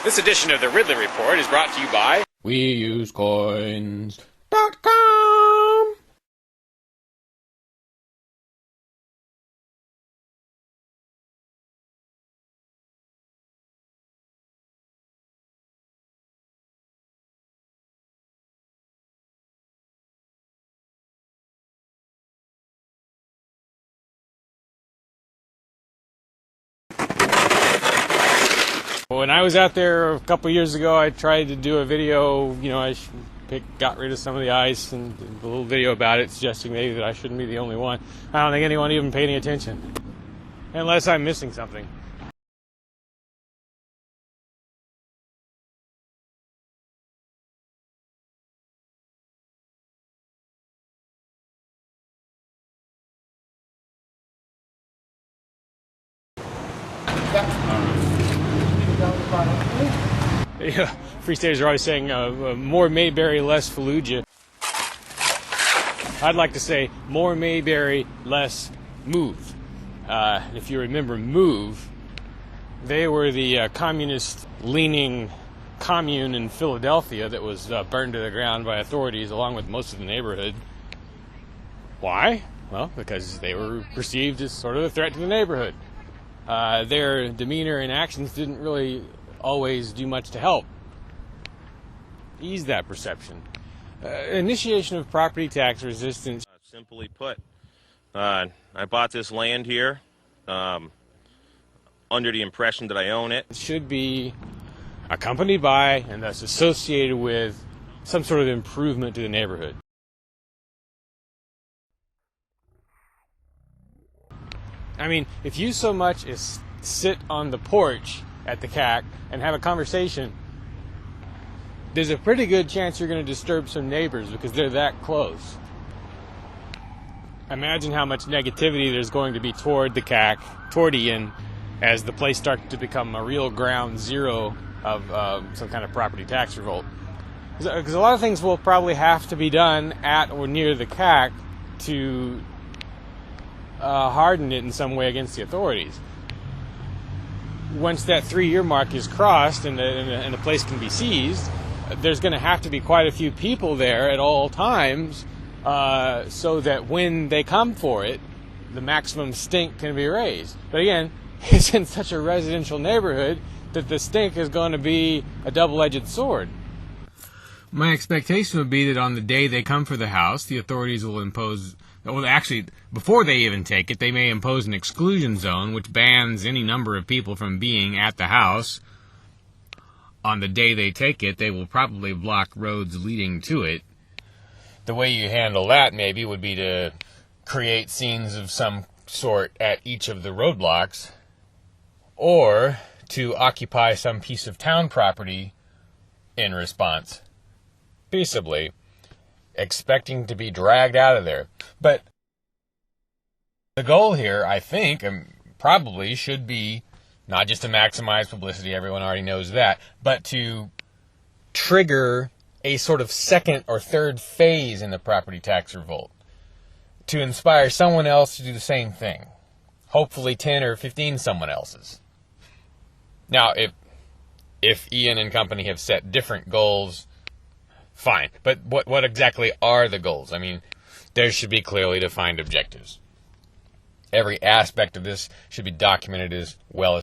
This edition of the Ridley Report is brought to you by WeUseCoins.com. When I was out there a couple years ago, I tried to do a video. I got rid of some of the ice and did a little video about it, suggesting maybe that I shouldn't be the only one. I don't think anyone even paid any attention, unless I'm missing something. Yeah, Free Staters are always saying more Mayberry, less Fallujah. I'd like to say more Mayberry, less Move. If you remember Move, they were the communist-leaning commune in Philadelphia that was burned to the ground by authorities along with most of the neighborhood. Why? Well, because they were perceived as sort of a threat to the neighborhood. Their demeanor and actions didn't really always do much to help ease that perception. Initiation of property tax resistance. Simply put, I bought this land here under the impression that I own it. It should be accompanied by and thus associated with some sort of improvement to the neighborhood. I mean, if you so much as sit on the porch at the CAC and have a conversation, there's a pretty good chance you're going to disturb some neighbors because they're that close. Imagine how much negativity there's going to be toward the CAC, toward Ian, as the place starts to become a real ground zero of some kind of property tax revolt. Because a lot of things will probably have to be done at or near the CAC to harden it in some way against the authorities. Once that 3-year mark is crossed and the place can be seized, there's going to have to be quite a few people there at all times so that when they come for it, the maximum stink can be raised. But again, it's in such a residential neighborhood that the stink is going to be a double-edged sword. My expectation would be that on the day they come for the house, the authorities will impose... Well, actually, before they even take it, they may impose an exclusion zone, which bans any number of people from being at the house. On the day they take it, they will probably block roads leading to it. The way you handle that, maybe, would be to create scenes of some sort at each of the roadblocks, or to occupy some piece of town property in response, peaceably, expecting to be dragged out of there. But the goal here, I think, probably should be not just to maximize publicity, everyone already knows that, but to trigger a sort of second or third phase in the property tax revolt, to inspire someone else to do the same thing, hopefully 10 or 15 someone else's. Now, if Ian and company have set different goals, fine. But what exactly are the goals? I mean, there should be clearly defined objectives. Every aspect of this should be documented as well as